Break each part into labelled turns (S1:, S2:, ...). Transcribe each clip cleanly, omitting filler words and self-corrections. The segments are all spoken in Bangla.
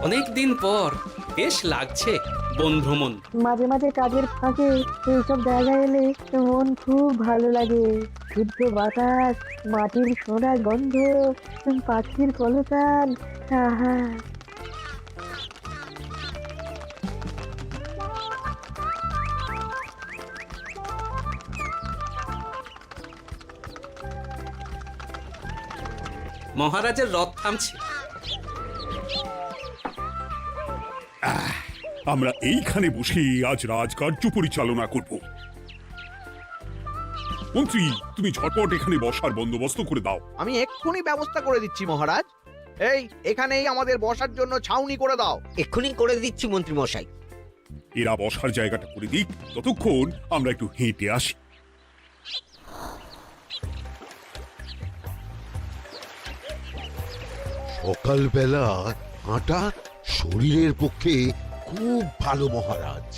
S1: অনেক দিন পর বেশ লাগছে বন ভ্রমণ।
S2: মাঝে মাঝে কাজের ফাঁকে এইসব জায়গায় এলে মন খুব ভালো লাগে। শুদ্ধ বাতাস, মাটির সোনার গন্ধ, পাখির কলতান, আহা।
S1: মহারাজের রথ থামছে।
S3: আমরা এইখানে বসে আজ রাজকার্য পরিচালনা করব। মন্ত্রী, তুমি ঝটপট এখানে বসার বন্দোবস্ত করে দাও।
S4: আমি এক্ষুনি ব্যবস্থা করে দিচ্ছি মহারাজ। এখানেই আমাদের বসার জন্য ছাউনি করে দাও।
S5: এক্ষুনি করে দিচ্ছি মন্ত্রী মশাই।
S3: এরা বসার জায়গাটা করে দিক, ততক্ষণ আমরা একটু হেঁটে আসি।
S6: সকালবেলা হাঁটা শরীরের পক্ষে খুব ভালো মহারাজ।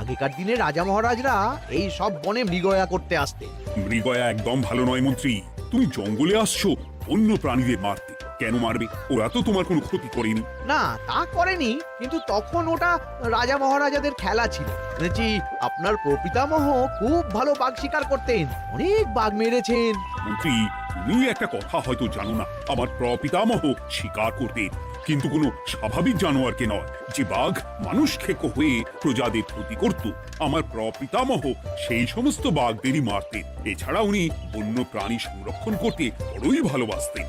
S4: আগেকার দিনে রাজা মহারাজরা এই সব বনে মৃগয়া করতে আসতেন।
S3: মৃগয়া একদম ভালো নয় মন্ত্রী। তুমি জঙ্গলে আসছো অন্য প্রাণীদের মারতে। কেন মারবে? ওরা তো তোমার কোনো ক্ষতি করেনি।
S4: না, তা করেনি, কিন্তু তখন ওটা রাজা মহারাজাদের খেলা ছিল। শুনেছি আপনার প্রপিতামহ খুব ভালো বাঘ শিকার করতেন, অনেক বাঘ মেরেছেন।
S3: মন্ত্রী, তুমি একটা কথা হয়তো জানো না। আমার প্রপিতামহ শিকার করতেন, কিন্তু কোনো স্বাভাবিক জানোয়ারকে নয়, যে বাঘ মানুষ খেকো হয়ে প্রজাদের ক্ষতি করত। আমার প্রপিতামহ সেই সমস্ত বাঘদেরই মারতেন। এছাড়া উনি বন্য প্রাণী সংরক্ষণ করতে বড়ই ভালোবাসতেন।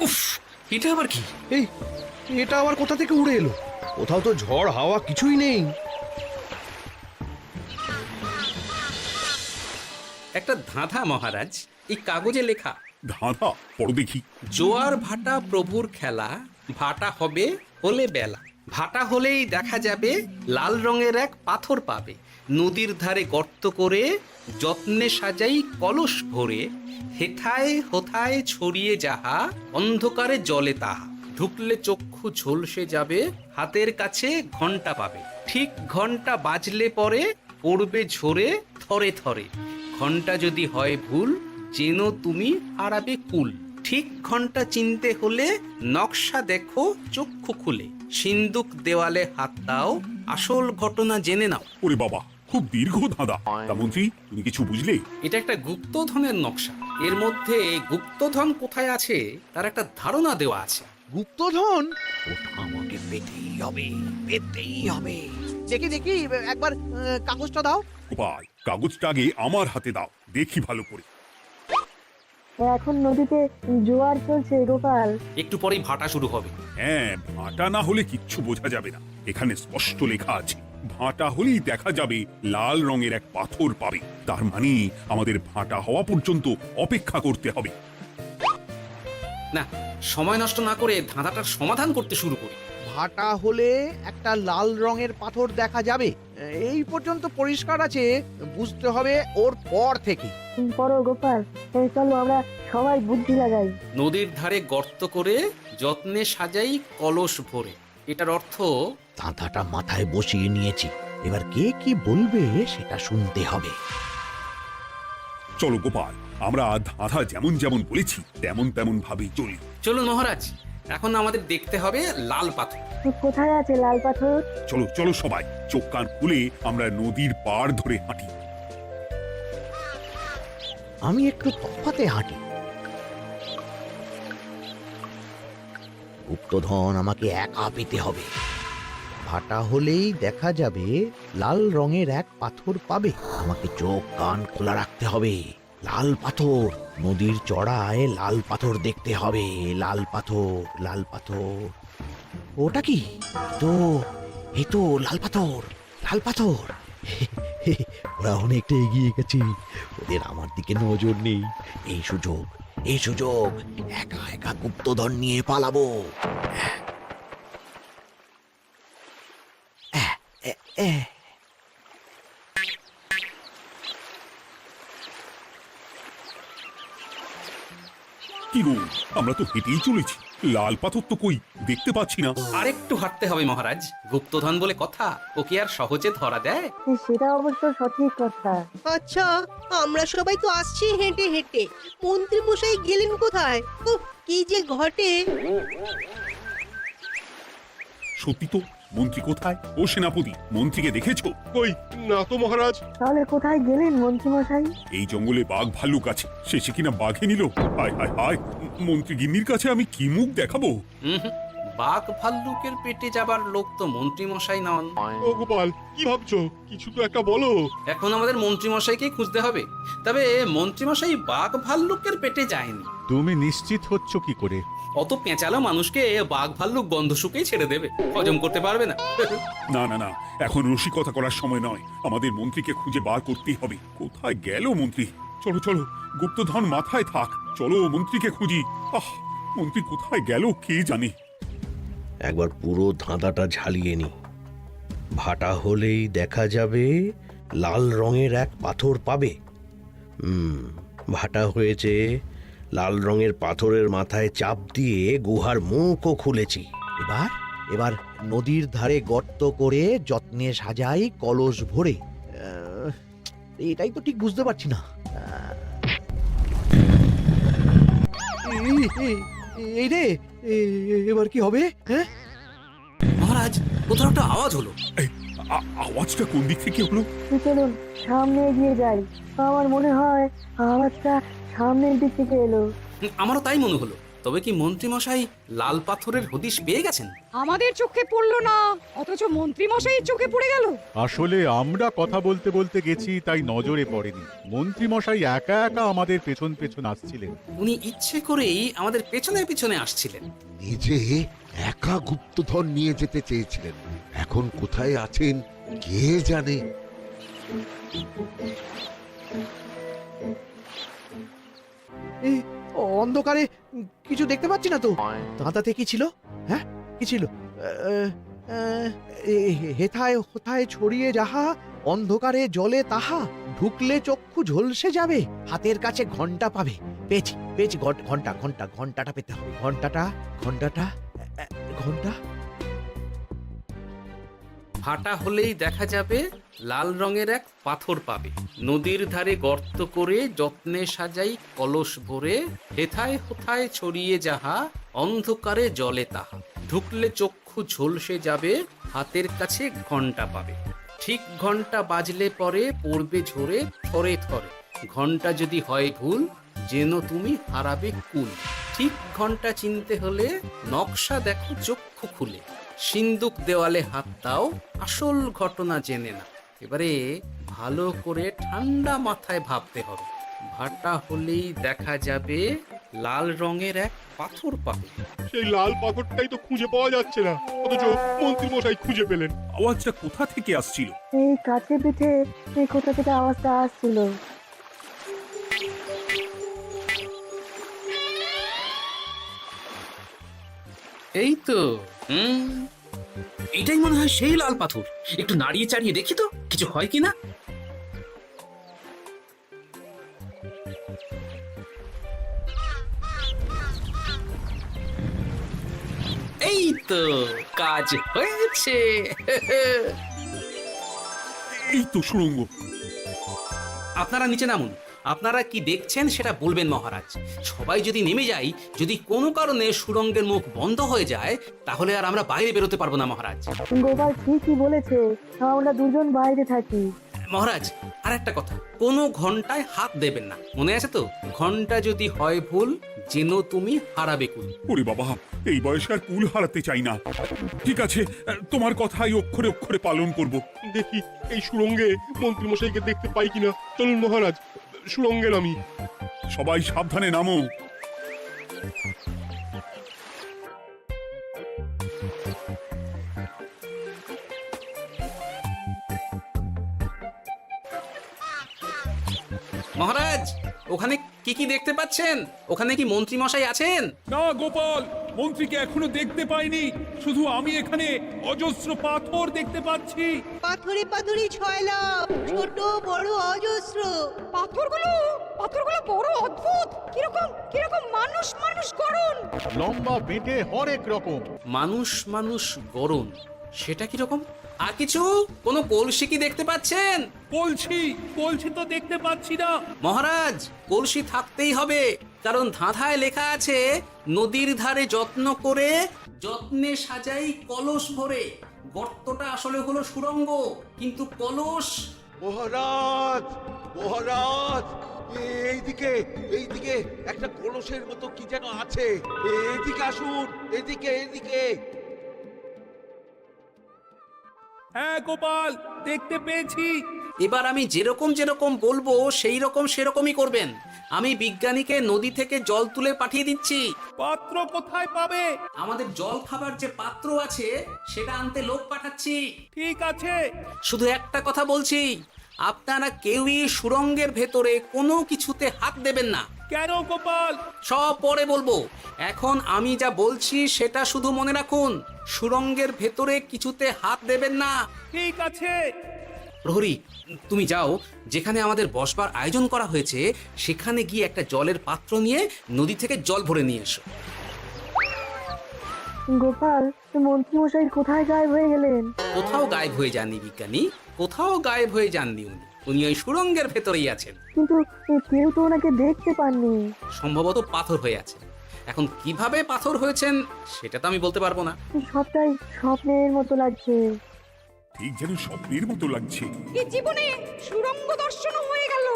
S1: উফ, এটা আবার কি?
S4: এই, এটা আবার কোথা থেকে উড়ে এলো? কোথাও তো ঝড় হাওয়া কিছুই নেই।
S1: একটা ধাঁধা মহারাজ, এই কাগজে লেখা।
S3: ধাঁধা পড়ো দেখি।
S1: জোয়ার ভাটা প্রভুর খেলা, ভাটা হবে হলে বেলা, ভাটা হলেই দেখা যাবে লাল রঙের এক পাথর পাবে, নদীর ধারে গর্ত করে যত্নে সাজাই কলস ভরে, হেথায় হোথায় ছড়িয়ে যাহা অন্ধকারে জলে তাহা, ঢুকলে চক্ষু ঝলসে যাবে, হাতের কাছে ঘন্টা পাবে, ঠিক ঘন্টা বাজলে পরে পড়বে ঝরে থরে থরে, ঘন্টা যদি হয় ভুল যেন তুমি হারাবে কুল, ঠিক ঘন্টা চিনতে হলে নকশা দেখো চক্ষু খুলে, সিন্দুক দেওয়ালে হাত দাও, আসল ঘটনা জেনে নাও।
S3: ওরে বাবা, খুব দীর্ঘ ধাঁধা। তা মন্ত্রী, তুমি কিছু বুঝলে?
S1: এটা একটা গুপ্তধনের নকশা। এর মধ্যে গুপ্তধন কোথায় আছে তার একটা ধারণা দেওয়া আছে।
S4: গুপ্তধন? ওটা আমাকে পেতেই হবে, পেতেই হবে। দেখি দেখি, একবার কাগজটা দাও।
S3: গোপাল, কাগজটা আগে আমার হাতে দাও, দেখি ভালো করে।
S2: এখন নদীতে জোয়ার চলছে গোপাল।
S1: একটু পরেই ভাটা শুরু হবে।
S3: হ্যাঁ, ভাটা না হলে কিচ্ছু বোঝা যাবে না। এখানে স্পষ্ট লেখা আছে, ভাটা হলেই দেখা যাবে লাল রঙের এক পাথর পাবে। তার মানে আমাদের ভাটা হওয়া পর্যন্ত অপেক্ষা করতে হবে।
S1: না, সময় নষ্ট না করে ধাঁধাটার সমাধান করতে শুরু করি।
S4: ভাটা হলে একটা লাল রঙের পাথর দেখা যাবে, এই পর্যন্ত পরিষ্কার আছে। বুঝতে হবে ওর পর থেকে।
S2: পড়ো গোপাল, চলো আমরা সবাই বুদ্ধি লাগাই।
S1: নদীর ধারে গর্ত করে যত্নে সাজাই কলস ভরে। এটার অর্থ,
S4: ধাঁধাটা মাথায় বসিয়ে নিয়েছি, এবার কে কি বলবে সেটা শুনতে হবে।
S3: চলো গোপাল, আমরা ধাঁধা যেমন যেমন বলেছি তেমন তেমন ভাবেই চলি।
S1: চলুন মহারাজ, এখন আমাদের দেখতে হবে লাল পাথর।
S2: কোথায় আছে লাল পাথর?
S3: চলো চলো সবাই, চোখ কান খুলে আমরা নদীর পাড় ধরে হাঁটি।
S4: আমি একটু তফাতে হাঁটি। গুপ্তধন আমাকে একা পেতে হবে। ভাটা হলেই দেখা যাবে লাল রঙের এক পাথর পাবে, আমাকে চোখ কান খোলা রাখতে হবে। লাল পাথর, নদীর চড়ায় লাল পাথর দেখতে হবে। লাল পাথর, লাল পাথর। ওটা কি? এই তো লাল পাথর, লাল পাথর। ওরা অনেকটা এগিয়ে গেছে, ওদের আমার দিকে নজর নেই। এই সুযোগ, এই সুযোগ, একা একা গুপ্তধন নিয়ে পালাবো।
S3: কি গো, আমরা তো হেঁটেই চলেছি, লাল পাথর তো কই দেখতে পাচ্ছি না।
S1: আরেকটু হাঁটতে হবে মহারাজ, গুপ্তধন বলে কথা, ওকে আর সহজে ধরা দেয়?
S2: সেটা অবশ্য সঠিক কথা।
S5: আচ্ছা, আমরা সবাই তো আসছি হেঁটে হেঁটে, মন্ত্রী মশাই গেলেন কোথায়? উফ, কি যে ঘটে।
S3: সত্যি তো, মন্ত্রী কোথায়? ও সেনাপতি, মন্ত্রীকে দেখেছো? কই না তো মহারাজ।
S2: তাহলে কোথায় গেলেন মন্ত্রী মশাই?
S3: এই জঙ্গলে বাঘ ভাল্লুক আছে, শেষে কিনা বাঘে নিল। হায় হায় হায়, মন্ত্রী গিন্নির কাছে আমি কি মুখ দেখাবো?
S1: হুম, বাঘ ভাল্লুকের পেটে যাবার লোক তো মন্ত্রী মশাই নন।
S7: ও গোপাল, কি ভাবছো? কিছু তো একটা বলো।
S1: এখন আমাদের মন্ত্রী মশাইকেই খুঁজতে হবে। তবে মন্ত্রী মশাই বাঘ ভাল্লুকের পেটে যায়নি।
S8: তুমি নিশ্চিত হচ্ছ কি করে?
S1: অত পেঁচালো মানুষকে বাঘ ভাল্লুক গন্ধ শুকেই ছেড়ে দেবে, হজম করতে পারবে না।
S3: না না না, এখন রসিকতা করার সময় নয়, আমাদের মন্ত্রীকে খুঁজে বার করতেই হবে। কোথায় গেল মন্ত্রী? চলো চলো, গুপ্তধন মাথায় থাক, চলো মন্ত্রীকে খুঁজি। আহ, মন্ত্রী কোথায় গেল কে জানে।
S4: একবার পুরো ধাঁধাটা ঝালিয়ে নি। ভাটা হলেই দেখা যাবে লাল রঙের এক পাথর পাবে। ভাটা হয়েছে, লাল রঙের পাথরের মাথায় চাপ দিয়ে গুহার মুখও খুলেছি। এবার এবার নদীর ধারে গর্ত করে যত্নে সাজাই কলস ভরে। এটাই তো ঠিক বুঝতে পারছি না। এই রে, এবার কি হবে? হ্যাঁ
S1: মহারাজ, কোথাও একটা আওয়াজ হলো।
S3: এই, আওয়াজটা কোন দিক থেকে হলো?
S2: চলুন সামনে এগিয়ে যাই। আমার মনে হয় আওয়াজটা সামনের দিক থেকে এলো।
S1: আমারও তাই মনে হলো। তবে কি মন্ত্রী মশাই লাল পাথরের হদিশ পেয়ে গেছেন?
S9: আমাদের চোখে পড়লো না, অথচ মন্ত্রী মশাইয়ের চোখে পড়ে গেল।
S8: আসলে আমরা কথা বলতে বলতে গেছি, তাই নজরে পড়েনি। মন্ত্রী মশাই একা একা আমাদের পেছন পেছন আসছিলেন।
S1: উনি ইচ্ছে করেই আমাদের পেছনে পেছনে আসছিলেন।
S6: নিজে একা গুপ্তধন নিয়ে যেতে চেয়েছিলেন, এখন কোথায় আছেন কে জানে।
S4: অন্ধকারে কিছু দেখতে পাচ্ছি না তো। দাঁতাতে কি ছিল? হ্যাঁ, কি ছিল? হেথায় হোথায় ছড়িয়ে যাহা, অন্ধকারে জলে তাহা, ঢুকলে চক্ষু ঝলসে যাবে, হাতের কাছে ঘন্টা পাবে। পেয়েছি পেয়েছি, ঘন্টা ঘন্টা ঘন্টাটা পেতে হবে। ঘন্টাটা ঘন্টাটা ঘন্টা।
S1: ভাটা হলেই দেখা যাবে লাল রঙের এক পাথর পাবে, নদীর ধারে গর্ত করে যত্নে সাজাই কলস ভরে, হেথায় হোথায় ছড়িয়ে যাহা, অন্ধকারে জলে তাহা, ঢুকলে চক্ষু ঝলসে যাবে, হাতের কাছে ঘন্টা পাবে। ঠিক ঘন্টা বাজলে পরে পড়বে ঝরে থরে থরে, ঘন্টা যদি হয় ভুল যেন তুমি হারাবে কুল। ঠিক ঘন্টা চিনতে হলে নকশা দেখো চক্ষু খুলে, সিন্দুক দেওয়ালে হাত দাও আসল ঘটনা জেনে না। এবারে ভালো করে ঠান্ডা মাথায় ভাবতে হবে। ভাটা হলেই দেখা যাবে লাল রঙের এক পাথর পাবে।
S7: সেই লাল পাথরটাই তো খুঁজে পাওয়া যাচ্ছে না, অথচ মন্ত্রী মশাই খুঁজে পেলেন।
S3: আওয়াজটা কোথা থেকে আসছিল?
S2: এই কাছে পিঠে কোথা থেকে আওয়াজটা আসছিল।
S1: এই তো, এটাই মনে হয় সেই লাল পাথর। একটু নাড়িয়ে চাড়িয়ে দেখি তো কিছু হয় কিনা। এই তো, কাজ হয়েছে।
S3: এই তো সুড়ঙ্গ।
S1: আপনারা নিচে নামুন। আপনারা কি দেখছেন সেটা বলবেন মহারাজ। সবাই যদি নেমে যাই, যদি কোনো কারণে সুড়ঙ্গের মুখ বন্ধ হয়ে যায়, তাহলে আর আমরা বাইরে বেরোতে পারবো না মহারাজ।
S2: গোপাল ঠিকই বলেছে, আমরা দুজন বাইরে থাকি।
S1: মহারাজ, আর একটা কথা, কোনো ঘন্টায় হাত দেবেন না, মনে আছে তো? ঘন্টা যদি হয় ভুল যেন তুমি হারাবে কুল।
S3: ওরে বাবা, এই বয়সে আর কুল হারাতে চাই না। ঠিক আছে, তোমার কথাই অক্ষরে অক্ষরে পালন করব।
S7: দেখি এই সুড়ঙ্গে মন্ত্রী মশাইকে দেখতে পাই কিনা। চলুন মহারাজ, সুড়ঙ্গে নামি।
S3: সবাই সাবধানে নামো।
S1: মহারাজ, ওখানে কি কি দেখতে পাচ্ছেন? ওখানে কি মন্ত্রী মশাই আছেন?
S3: না গোপাল, মন্ত্রীকে এখনো দেখতে পাইনি, শুধু আমি এখানে অজস্র পাথর দেখতে পাচ্ছি।
S5: পাথরে পাথরে ছয় লাভ, ছোট বড় অজস্র।
S9: পাথরগুলো বড় অদ্ভুত, কিরকম কিরকম মানুষ মানুষ গড়ন।
S8: লম্বা বেঁটে হরেক রকম।
S1: মানুষ মানুষ গরম, সেটা কি রকম? আর কিছু কোনো কলসি কি দেখতে পাচ্ছেন?
S3: কলসি তো দেখতে পাচ্ছি না।
S1: মহারাজ, কলসি থাকতেই হবে, কারণ ধাঁধায় লেখা আছে নদীর ধারে যত্ন করে যত্নে সাজাই কলস ভরে। গর্তটা আসলে হলো সুড়ঙ্গ, কিন্তু কলস।
S6: মহারাজ, মহারাজ, এইদিকে এইদিকে একটা কলসের মতো কি যেন আছে। এদিকে আসুন, এদিকে এদিকে।
S3: হ্যাঁ গোপাল, দেখতে পেয়েছি।
S1: এবার আমি যেরকম যেরকম বলবো সেই রকম সেরকমই করবেন। আমি বিজ্ঞানীকে নদী থেকে জল তুলে পাঠিয়ে দিচ্ছি।
S3: পাত্র কোথায় পাবে?
S1: আমাদের জল খাবার যে পাত্র আছে সেটা আনতে লোক পাঠাচ্ছি।
S3: ঠিক আছে।
S1: শুধু একটা কথা বলছি, আপনারা কেউই সুড়ঙ্গের ভেতরে কোনো কিছুতে হাত দেবেন না।
S3: কেন গোপাল?
S1: সব পরে বলবো, এখন আমি যা বলছি সেটা শুধু মনে রাখুন। সুড়ঙ্গের ভেতরে কিছুতে হাত দেবেন না।
S3: ঠিক আছে।
S1: প্রহরী, তুমি যাও, যেখানে আমাদের বসবার আয়োজন করা হয়েছে সেখানে গিয়ে একটা জলের পাত্র নিয়ে নদী থেকে জল ভরে নিয়ে এসো।
S2: গোপাল, মন্ত্রীমশাই কোথায় গায়েব হয়ে গেলেন?
S1: কোথাও গায়েব হয়ে যাননি বিজ্ঞানী, কোথাও গায়েব হয়ে যাননি উনি ওই সুড়ঙ্গের ভেতরেই আছেন।
S2: কিন্তু কেউ তো ওনাকে দেখতে পাননি।
S1: সম্ভবত পাথর হয়ে আছে। এখন কিভাবে পাথর হয়েছেন সেটা তো আমি বলতে পারবো না।
S2: সবটাই স্বপ্নের মতো লাগছে।
S3: ঠিক যেন স্বপ্নের মতো লাগছে।
S9: এই জীবনে সুরঙ্গ দর্শন হয়ে গেল।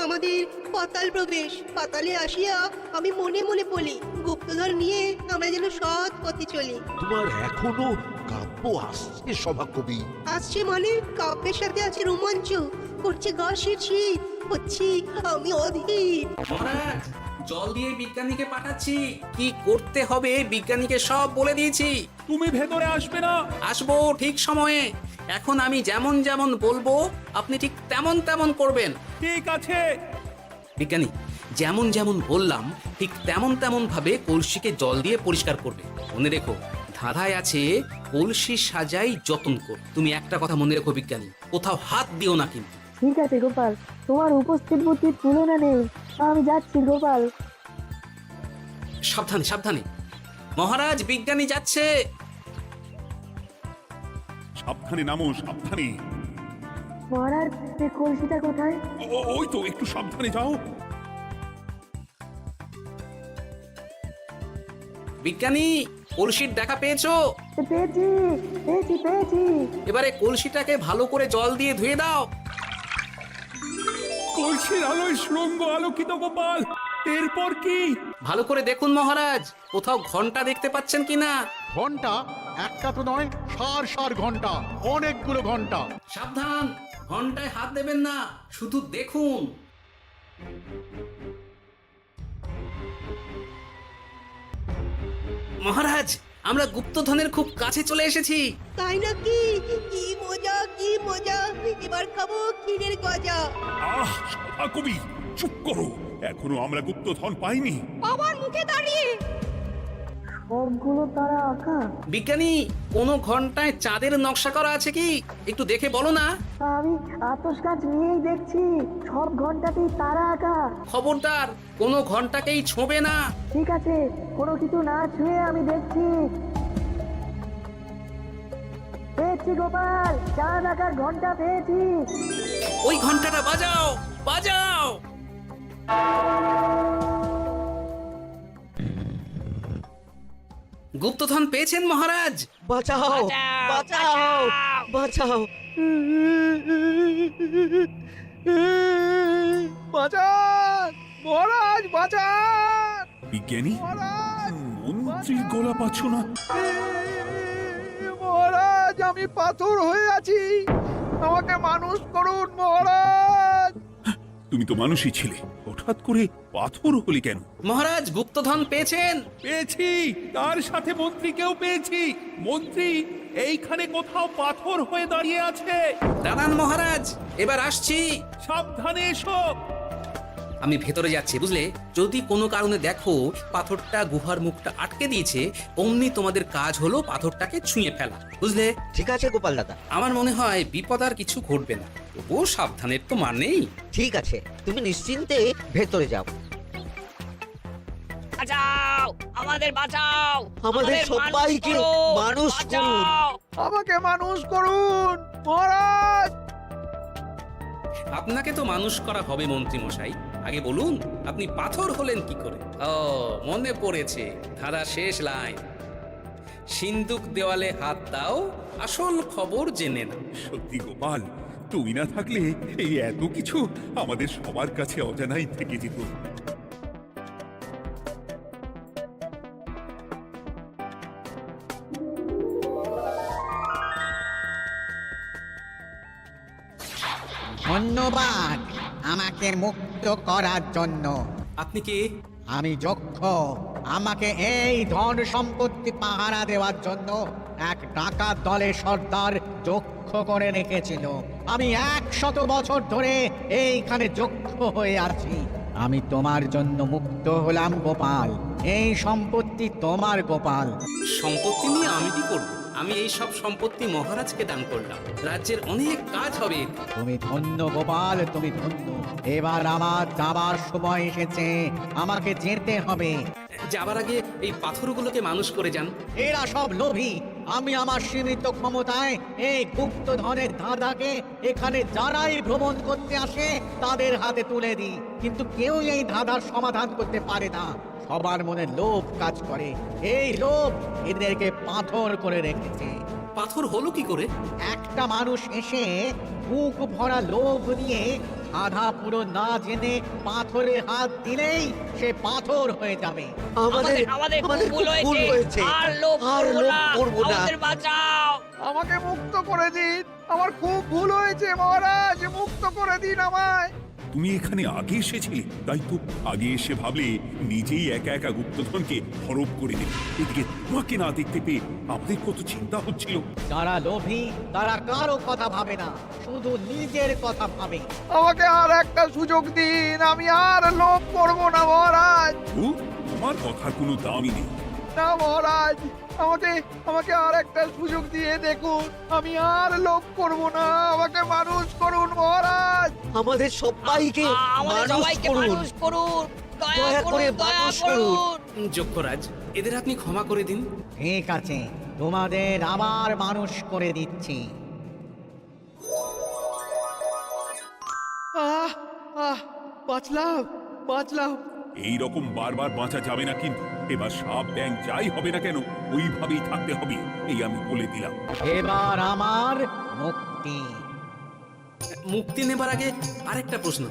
S5: আমাদের পাতাল প্রবেশ। পাতালে আসিয়া আমি মনে মনে বলি, গুপ্তধন নিয়ে আমরা যেন সৎ পথে চলি।
S6: তোমার এখনো কাব্য আসছে সভাকবি।
S5: আসছে মানে কাব্যের সাথে আছে রোমাঞ্চ, করছে গা শীত, হচ্ছি আমি অধীর।
S1: মহারাজ, জল দিয়ে বিজ্ঞানীকে পাঠাচ্ছি। কি করতে হবে বিজ্ঞানীকে সব বলে দিয়েছি।
S3: তুমি ভেতরে আসবে না?
S1: আসবো ঠিক সময়ে। এখন আমি যেমন যেমন বলবো আপনি ঠিক তেমন তেমন করবেন।
S3: ঠিক আছে।
S1: বিজ্ঞানী, যেমন যেমন বললাম ঠিক তেমন তেমন ভাবে কলসিকে জল দিয়ে পরিষ্কার করবে। মনে রেখো, ধাঁধায় আছে কলসি সাজাই যত্ন কর। তুমি একটা কথা মনে রেখো বিজ্ঞানী, কোথাও হাত দিও না কিন্তু।
S2: ঠিক আছে গোপাল, তোমার উপস্থিত বুদ্ধির তুলনা নেই। আমি যাচ্ছি গোপাল।
S1: সাবধানে সাবধানে। মহারাজ, বিজ্ঞানী যাচ্ছে।
S3: সাবধানে নামো, সাবধানে।
S2: মহারাজ, এই কলসিটা কোথায়?
S3: ওই তো, একটু সাবধানে যাও।
S1: বিজ্ঞানী, কলসির দেখা পেয়েছো?
S2: পেয়েছি পেয়েছি পেয়েছি।
S1: এবারে কলসিটাকে ভালো করে জল দিয়ে ধুয়ে দাও।
S3: কলসির আলোয় সুড়ঙ্গ আলোকিত গোপাল। এরপর কি?
S1: ভালো করে দেখুন মহারাজ, কোথাও ঘন্টা দেখতে পাচ্ছেন কিনা।
S8: ঘন্টা? একটা তো নয়, সার সার ঘন্টা, অনেকগুলো ঘন্টা।
S1: সাবধান, ঘন্টায় হাত দেবেন না, শুধু দেখুন। মহারাজ, আমরা গুপ্তধনের খুব কাছে চলে এসেছি।
S5: তাই নাকি? কি মজা, কি মজা! এবার খাবো ক্ষীরের গজা।
S3: আহ, সভাকবি চুপ করো, এখনো আমরা গুপ্তধন পাইনি।
S9: বাবার মুখে দাঁড়িয়ে।
S2: সবগুলো তারা আঁকা।
S1: বিজ্ঞানী, কোনো ঘন্টায় চাঁদের নকশা করা আছে কি? একটু দেখে বলো না।
S2: আমি আতস কাজ নিয়েই দেখছি, সব ঘন্টাতেই তারা আঁকা।
S1: খবরদার, কোনো ঘন্টাকেই ছোঁবে না।
S2: ঠিক আছে, কোনো কিছু না ছুঁয়ে আমি দেখছি। পেয়েছি গোপাল, চাঁদ আঁকার ঘন্টা পেয়েছি।
S1: ওই ঘন্টাটা বাজাও, বাজাও। গুপ্তধন পেয়েছেন মহারাজ।
S5: বাঁচাও, বাঁচাও, বাঁচাও।
S7: বাঁচান মহারাজ, বাঁচান।
S3: বিজ্ঞানী, মন্ত্রীর গলা পাচ্ছ না?
S7: মহারাজ, আমি পাথর হয়ে আছি, আমাকে মানুষ করুন মহারাজ।
S3: তুমি তো মানুষই ছিলে, হঠাৎ করে পাথর হলি কেন?
S1: মহারাজ, গুপ্তধন পেয়েছেন?
S3: পেয়েছি, তার সাথে মন্ত্রীকেও পেয়েছি। মন্ত্রী এইখানে কোথাও পাথর হয়ে দাঁড়িয়ে আছে।
S1: দাঁড়ান মহারাজ, এবার আসছি।
S3: সাবধানে এসো।
S1: আমি ভেতরে যাচ্ছি, বুঝলে? যদি কোনো কারণে দেখো পাথরটা গুহার মুখটা আটকে দিয়েছে, অমনি তোমাদের কাজ হলো পাথরটাকে ছুঁয়ে ফেলা, বুঝলে?
S4: ঠিক আছে গোপাল দাদা,
S1: আমার মনে হয় বিপদ আর কিছু ঘটবে না, তবুও সাবধানের তো মান নেই।
S4: ঠিক আছে, তুমি নিশ্চিন্তে ভেতরে যাও।
S9: বাঁচাও, আমাদের বাঁচাও,
S4: আমাদের সবাইকে মানুষ করুন।
S8: আমাকে মানুষ করুন মহারাজ।
S1: আপনাকে তো মানুষ করা হবে মন্ত্রী মশাই। আগে বলুন, আপনি পাথর হলেন কি করে? ও, মনে পড়েছে, ধারা শেষ লাইন। সিন্দুক দেওয়ালে হাত দাও, আসল খবর জেনে নাও।
S3: সত্যি গোপাল, তুমি না থাকলে এই এত কিছু আমাদের সবার কাছে অজানাই থেকে যেত।
S10: ধন্যবাদ আমাকে মুক্ত করার জন্য।
S1: আপনি কে?
S10: আমি যক্ষ। আমাকে এই ধন সম্পত্তি পাহারা দেওয়ার জন্য এক ডাকাত দলের সর্দার যক্ষ করে রেখেছিল। আমি 100 বছর ধরে এইখানে যক্ষ হয়ে আছি। আমি তোমার জন্য মুক্ত হলাম গোপাল। এই সম্পত্তি তোমার গোপাল।
S1: সম্পত্তি নিয়ে আমি কি করব? আমি এই সব সম্পত্তি মহারাজকে দান করলাম, রাজ্যের অনেক কাজ হবে।
S10: তুমি ধন্য গোপাল, তুমি ধন্য। এবার আমার যাবার সময় এসেছে, আমাকে যেতে হবে।
S1: যাবার আগে এই পাথরগুলোকে মানুষ করে যান।
S10: এরা সব লোভী। আমি আমার সীমিত ক্ষমতায় এই গুপ্তধনের ধাঁধাকে এখানে যারাই ভ্রমণ করতে আসে তাদের হাতে তুলে দিই, কিন্তু কেউ এই ধাঁধার সমাধান করতে পারে না। সবার মনে লোভ কাজ করে, এই লোভ এদেরকে পাথর করে রেখেছে।
S1: পাথর হলো কি করে?
S10: একটা মানুষ এসে বুক ভরা লোভ নিয়ে আধা পুরো না জেনে পাথরে হাত দিলেই সে পাথর হয়ে যাবে।
S9: আমাদের ভুল হয়েছে, আর লোভ করবো না, আমাদের বাঁচাও।
S8: আমাকে মুক্ত করে দিন, আমার খুব ভুল হয়েছে মহারাজ, মুক্ত করে দিন আমায়।
S3: তুমি এখানে আগে এসেছিলে, তাই তো আগে এসে ভাবলে নিজেই একা একা গুপ্তধনকে হরপ করে দেবে। এদিকে তোমাকে না দেখতে পেয়ে আমাদের কত চিন্তা হচ্ছিল।
S10: যারা লোভী তারা কারো কথা ভাবে না, শুধু নিজের কথা ভাবে।
S8: আমাকে আর একটা সুযোগ দিন, আমি আর লোভ করব না মহারাজ।
S3: ও, তোমার কথার কোনো দামই নেই।
S8: না মহারাজ, আমাকে আর একটা সুযোগ দিয়ে দেখুন, আমি আর লোভ করব না। আমাকে মানুষ করুন মহারাজ।
S4: আমাদের সবাইকে
S9: মানুষ করুন, দয়া করে মানুষ করুন।
S1: যক্ষরাজ, এদের আপনি ক্ষমা করে দিন।
S10: ঠিক আছে, তোমাদের আবার মানুষ করে দিচ্ছি।
S8: বাঁচলাম।
S3: এই রকম বারবার বাঁচা যাবে না, কিন্তু এবার সাপ ব্যাং যাই হবে না কেন ওইভাবেই থাকতে হবে, এই আমি বলে দিলাম।
S10: এবার আমার মুক্তি।
S1: মুক্তি নেবার আগে আরেকটা প্রশ্ন,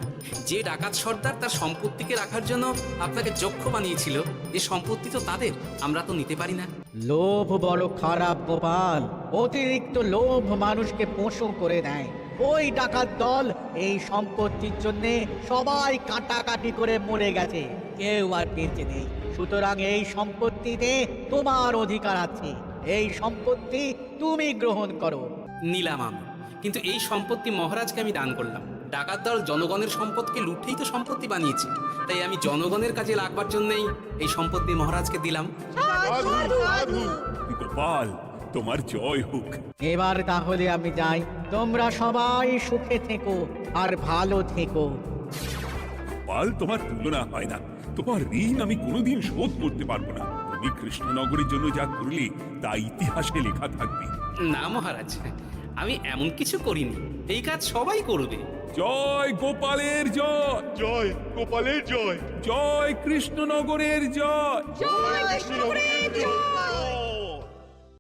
S1: যে ডাকাত সর্দার তার সম্পত্তিকে রাখার জন্য আপনাকে যক্ষ বানিয়েছিল, এই সম্পত্তি তো তাদের, আমরা তো নিতে পারি না।
S10: লোভ বড় খারাপ গোপাল, অতিরিক্ত লোভ মানুষকে পশু করে দেয়। ওই ডাকাত দল এই সম্পত্তির জন্য সবাই কাটাকাটি করে মরে গেছে, কেউ আর বেঁচে নেই। সুতরাং এই সম্পত্তিতে তোমার অধিকার আছে, এই সম্পত্তি তুমি গ্রহণ করো।
S1: নিলাম আমি, কিন্তু এই সম্পত্তি মহারাজকে আমি দান করলাম। ডাকাত দল জনগণের সম্পদকে লুটেই তো সম্পত্তি বানিয়েছে, তাই আমি জনগণের কাজে লাগবার জন্যই এই সম্পত্তি মহারাজকে দিলাম।
S3: গোপাল, তোমার জয় হোক।
S10: এবার তাহলে আমি যাই, তোমরা সবাই সুখে থেকো আর ভালো থেকো।
S3: গোপাল, তোমার তুলনা হয় না। তোমার ঋণ আমি কোনোদিন শোধ করতে পারবো না। তুমি কৃষ্ণনগরের জন্য যা করলে তা ইতিহাসে লেখা থাকবে।
S1: না মহারাজ, আমি এমন কিছু করিনি, এই কাজ সবাই করবে।
S3: জয় গোপালের জয়,
S7: জয় গোপালের জয়,
S3: জয় কৃষ্ণনগরের জয়।
S9: জয় কৃষ্ণ, জয়।